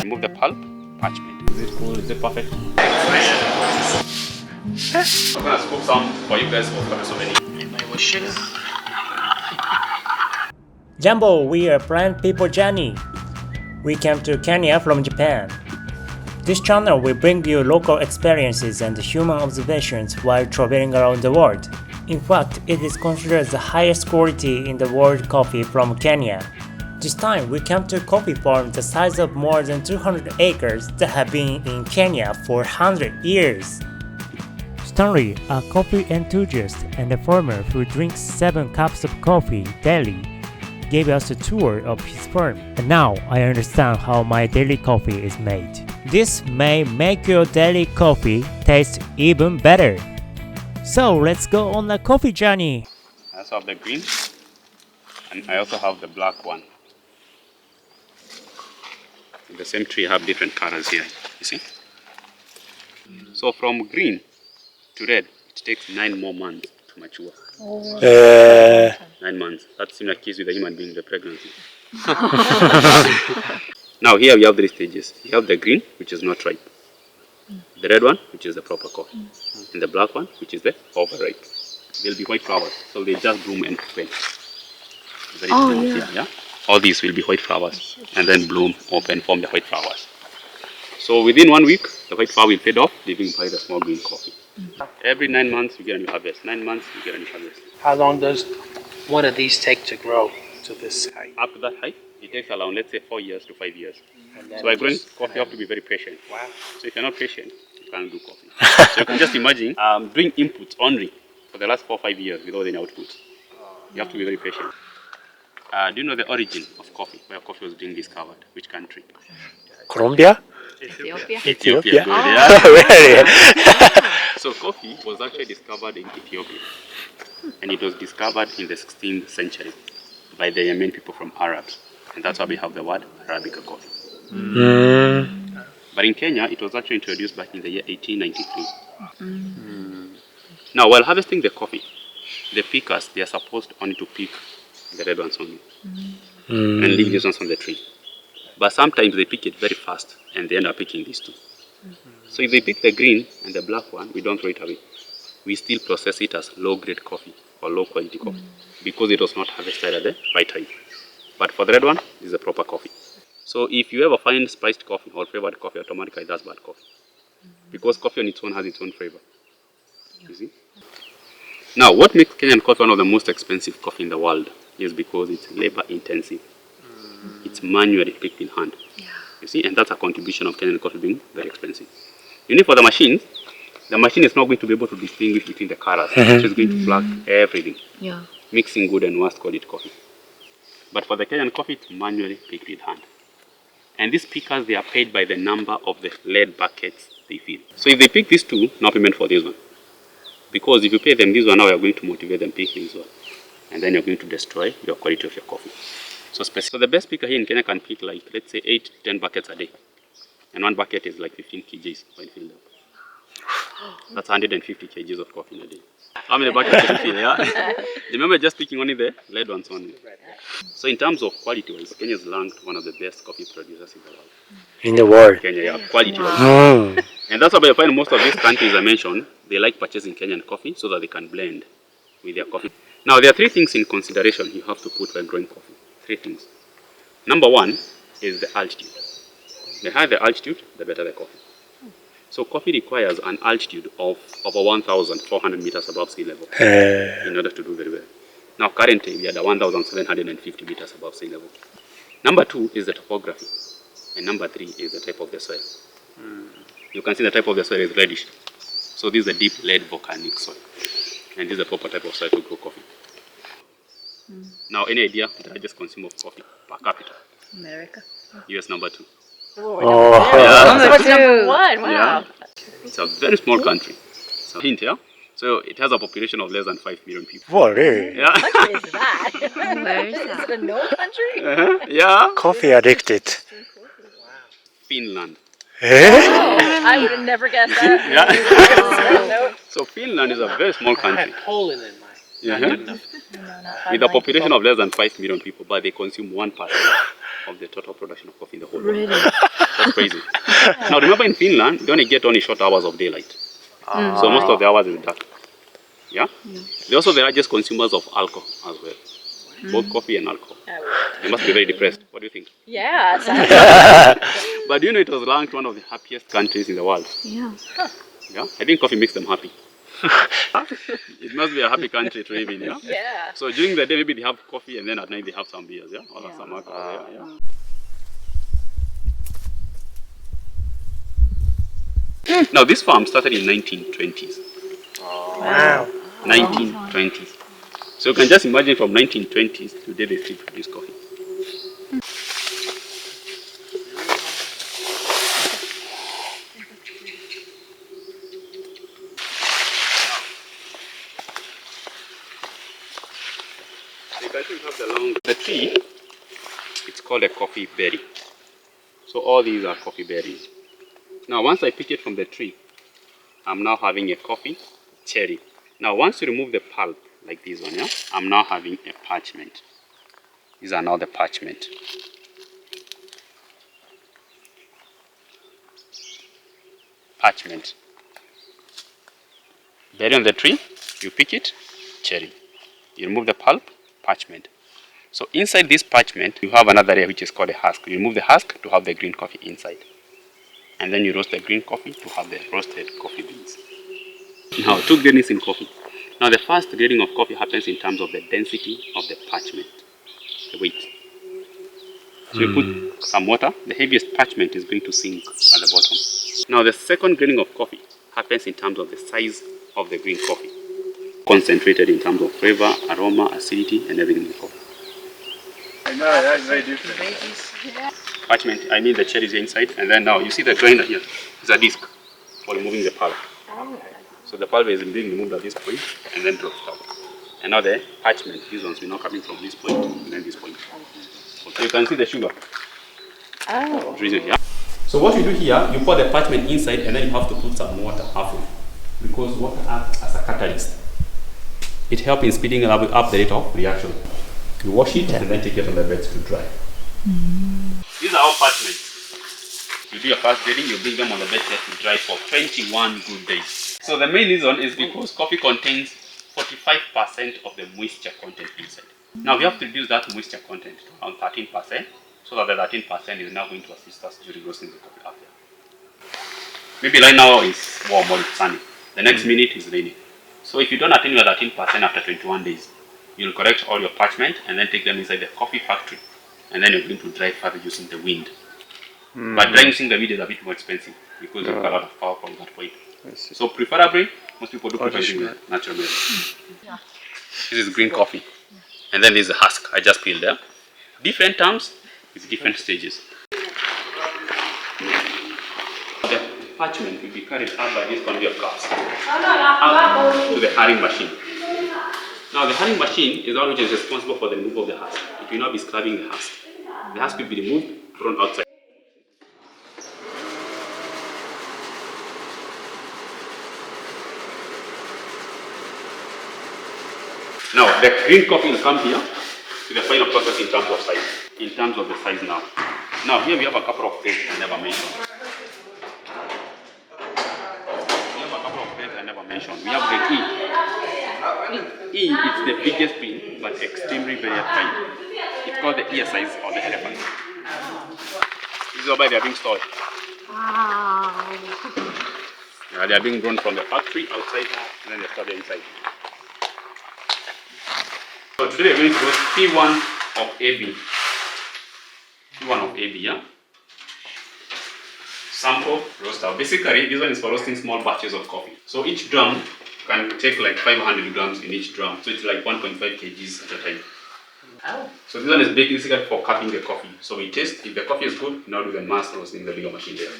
Remove the pulp, parchment. Is it cool? Is it perfect? I'm gonna scoop some for you guys for so many. Anybody want sugar? Jumbo, we are plant people Johnny. We came to Kenya from Japan. This channel will bring you local experiences and human observations while traveling around the world. In fact, it is considered the highest quality in the world coffee from Kenya. This time, we came to a coffee farm the size of more than 200 acres that have been in Kenya for 100 years. Stanley, a coffee enthusiast and a farmer who drinks 7 cups of coffee daily, gave us a tour of his farm. And now I understand how my daily coffee is made. This may make your daily coffee taste even better. So let's go on a coffee journey. I also have the green, and I also have the black one. In the same tree, I have different colors here, you see? So from green to red, it takes 9 more months to mature. 9 months. That's similar case with a human being, the pregnancy. Now here we have 3 stages. You have the green, which is not ripe. The red one, which is the proper coffee. And the black one, which is the overripe. They'll be white flowers, so they just bloom and open. Yeah. All these will be white flowers, and then bloom, open, form the white flowers. So within 1 week, the white flower will fade off, leaving behind the small green coffee. Every 9 months, you get a new harvest. 9 months, you get a new harvest. How long does one of these take to grow to this height? Up to that height, it takes around, let's say, 4 years to 5 years. So by growing coffee, you have to be very patient. Wow. So if you're not patient, you can't do coffee. So you can just imagine doing inputs only for the last 4 or 5 years without any output. You have to be very patient. Do you know the origin of coffee, where coffee was being discovered? Which country? Colombia? Ethiopia. Ethiopia. Good, yeah. Really? So coffee was actually discovered in Ethiopia, and it was discovered in the 16th century by the Yemen people from Arabs, and that's why we have the word Arabica coffee. But in Kenya, it was actually introduced back in the year 1893. Now, while harvesting the coffee, the pickers, they are supposed only to pick the red ones only and leave these ones on the tree. But sometimes they pick it very fast and they end up picking these two. So if they pick the green and the black one, we don't throw it away. We still process it as low-grade coffee or low-quality coffee because it was not harvested at the right time. But for the red one, this is a proper coffee. So if you ever find spiced coffee or flavored coffee, automatically that's bad coffee. Because coffee on its own has its own flavor. You see? Now, what makes Kenyan coffee one of the most expensive coffee in the world is because it's labor intensive. It's manually picked in hand. You see, and that's a contribution of Kenyan coffee being very expensive. You need for the machine is not going to be able to distinguish between the colors. So it's going to flag everything, mixing good and worst quality coffee. But for the Kenyan coffee, it's manually picked in hand. And these pickers, they are paid by the number of the lead buckets they fill. So if they pick these two, no payment for this one. Because if you pay them this one, now you're going to motivate them picking this one. And then you're going to destroy your quality of your coffee. So the best picker here in Kenya can pick like, let's say 8 to 10 buckets a day. And 1 bucket is like 15 kgs when filled up. That's 150 kgs of coffee in a day. How many buckets can you fill, yeah? Remember just picking only the lead ones only. So in terms of quality-wise, Kenya is ranked one of the best coffee producers in the world. In the world? Kenya, yeah, quality-wise. And that's why I find most of these countries I mentioned, they like purchasing Kenyan coffee so that they can blend with their coffee. Now, there are 3 things in consideration you have to put when growing coffee. 3 things. Number 1 is the altitude. The higher the altitude, the better the coffee. So coffee requires an altitude of over 1,400 meters above sea level in order to do very well. Now currently we are at 1,750 meters above sea level. Number 2 is the topography. And number 3 is the type of the soil. You can see the type of the soil is reddish. So this is a deep lead volcanic soil. And this is the proper type of soil to grow coffee. Now any idea the largest consumer of coffee per capita? America. US number 2. Number 1. Wow. Yeah. It's a very small country. So hint, yeah? So it has a population of less than 5 million people. What, really? Yeah. What country is that? Where is that? Is it a no country? Yeah. Coffee addicted. Finland. I would have never guessed that. Yeah. So Finland is a very small country. I had Poland in mind. Not good enough. With a population of less than 5 million people, but they consume 1% of the total production of coffee in the whole world. Really? That's crazy. Now remember, in Finland, they only get only short hours of daylight. So most of the hours is dark. Yeah? They're also the largest consumers of alcohol as well. Both coffee and alcohol. They must be very depressed. What do you think? Yeah. But do you know it was ranked one of the happiest countries in the world? Yeah. Yeah? I think coffee makes them happy. It must be a happy country to live in, yeah? Yeah. So during the day, maybe they have coffee and then at night they have some beers, yeah? Or some alcohol, yeah? Now, this farm started in 1920s. Wow. 1920s. So you can just imagine from 1920s to today they still produce coffee. The tree, it's called a coffee berry. So all these are coffee berries. Now once I pick it from the tree, I'm now having a coffee cherry. Now once you remove the pulp, like this one, yeah, I'm now having a parchment. These are now the parchment. Parchment. Berry on the tree, you pick it, cherry. You remove the pulp, parchment. So inside this parchment, you have another layer which is called a husk. You remove the husk to have the green coffee inside. And then you roast the green coffee to have the roasted coffee beans. Now, two gradings in coffee. Now, the first grading of coffee happens in terms of the density of the parchment, the weight. So you put some water, the heaviest parchment is going to sink at the bottom. Now, the second grading of coffee happens in terms of the size of the green coffee, concentrated in terms of flavor, aroma, acidity, and everything in the coffee. I know, that's very different. Parchment, I mean the cherries inside, and then now you see the grinder here. It's a disc for removing the pulp. So the pulp is being removed at this point and then dropped out. And now the parchment, these ones will now coming from this point and then this point. So you can see the sugar. Oh. Yeah? So what you do here, you pour the parchment inside and then you have to put some water halfway, because water acts as a catalyst. It helps in speeding up the rate of reaction. You wash it and then take it on the bed to dry. These are all parchments. You do your first grading, you bring them on the bed to dry for 21 good days. So the main reason is because coffee contains 45% of the moisture content inside. Now we have to reduce that moisture content to around 13%, so that the 13% is now going to assist us during roasting the coffee after. Maybe right now it's warm or it's sunny. The next minute is raining. So if you don't attain your 13% after 21 days, you'll correct all your parchment and then take them inside the coffee factory. And then you're going to dry further using the wind. But drying using the wind is a bit more expensive because you get a lot of power from that point. So preferably, most people do prefer using the natural method. This is green coffee. And then this is the husk I just peeled there. Different terms with different stages. The parchment will be carried up by this conveyor cars up to the herring machine. Now the herring machine is the one which is responsible for the removal of the husk. It will not be scrubbing the husk. The husk will be removed, thrown outside. Now the green coffee will come here to the final process in terms of size. In terms of the size now. Now here we have a couple of things I never mentioned. We have the E. E is the biggest bean, but extremely very fine. It's called the ear size of the elephant. This is why they are being stored. Wow. Yeah, they are being grown from the factory outside, and then they store inside. So today we are going to do P1 of AB. P1 of AB, yeah? Sample roaster. Basically, this one is for roasting small batches of coffee. So each drum can take like 500 grams in each drum. So it's like 1.5 kgs at a time. Oh. So this one is basically for cupping the coffee. So we taste, if the coffee is good, now do the mass roasting in the bigger machine there.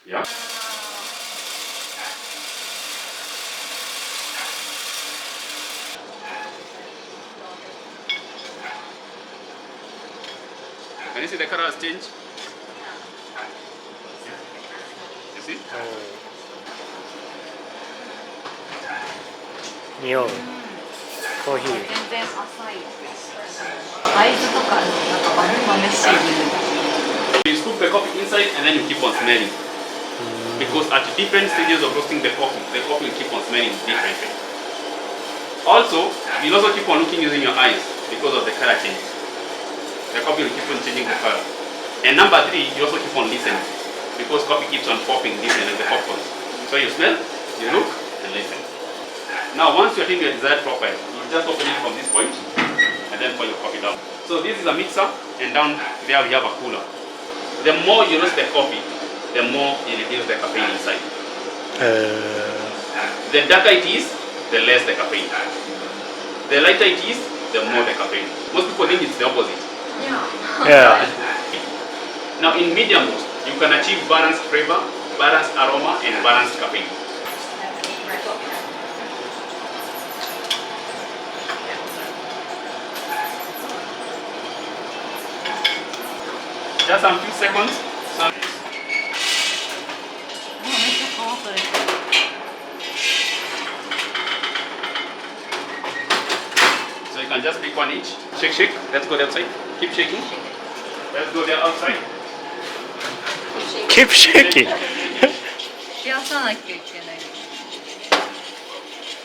Yeah? Can you see the color has changed? You see? 匂う。コーヒー。全然浅い。大豆とかなんか豆シール。You scoop the coffee inside and then you keep on smelling. Because at different stages of roasting the coffee will keep on smelling differently. Also, you'll also keep on looking using your eyes because of the color change. The coffee will keep on changing the color. And number 3, you also keep on listening because coffee keeps on popping different like the popcorns. So you smell, you look, and listen. Now, once you attain your desired profile, you just open it from this point and then pour your coffee down. So this is a mixer, and down there we have a cooler. The more you roast the coffee, the more you reduce the caffeine inside. The darker it is, the less the caffeine. The lighter it is, the more the caffeine. Most people think it's the opposite. Yeah. Now in medium roast, you can achieve balanced flavor, balanced aroma, and balanced caffeine. Just a few seconds. So you can just pick one each. Shake, shake. Let's go the outside. Keep shaking. Let's go the outside. Keep shaking. 冷やさなきゃいけない。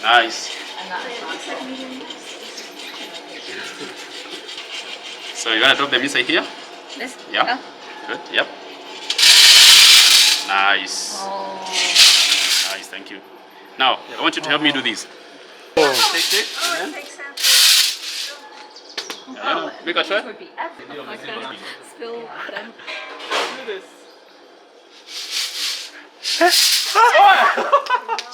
Nice. So you're gonna drop them inside here? This? Yeah. Good. Yep. Nice. Oh. Nice. Thank you. Now I want you to help me do this. Shake, shake. And then, make a try. Spill them. Do this.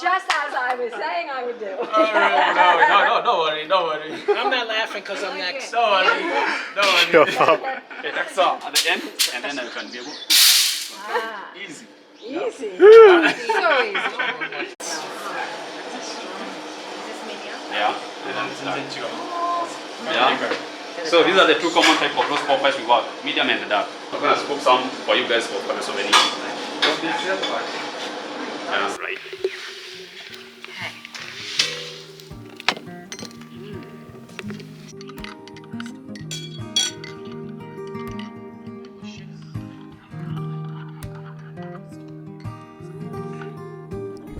Just as I was saying I would do. No, don't worry, don't worry. I'm not laughing because I'm next. Don't worry, don't worry. Okay, that's all at the end, and then I can be able. Easy. Easy. So easy. Yeah. And then it's done. Yeah. So these are the two common type of roast profiles we got, medium and the dark. I'm gonna scoop some for you guys for the souvenir. Yeah, right.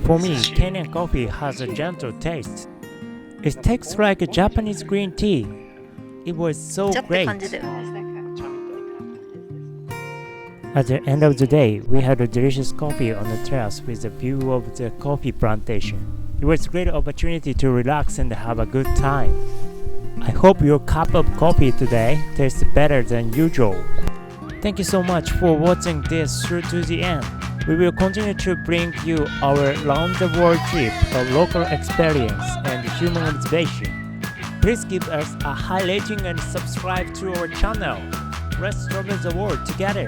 For me, Kenyan coffee has a gentle taste. It tastes like a Japanese green tea. It was so ちょって great. 感じだよね。 At the end of the day, we had a delicious coffee on the terrace with a view of the coffee plantation. It was a great opportunity to relax and have a good time. I hope your cup of coffee today tastes better than usual. Thank you so much for watching this through to the end. We will continue to bring you our round-the-world trip of local experience and human observation. Please give us a high rating and subscribe to our channel. Let's travel the world together.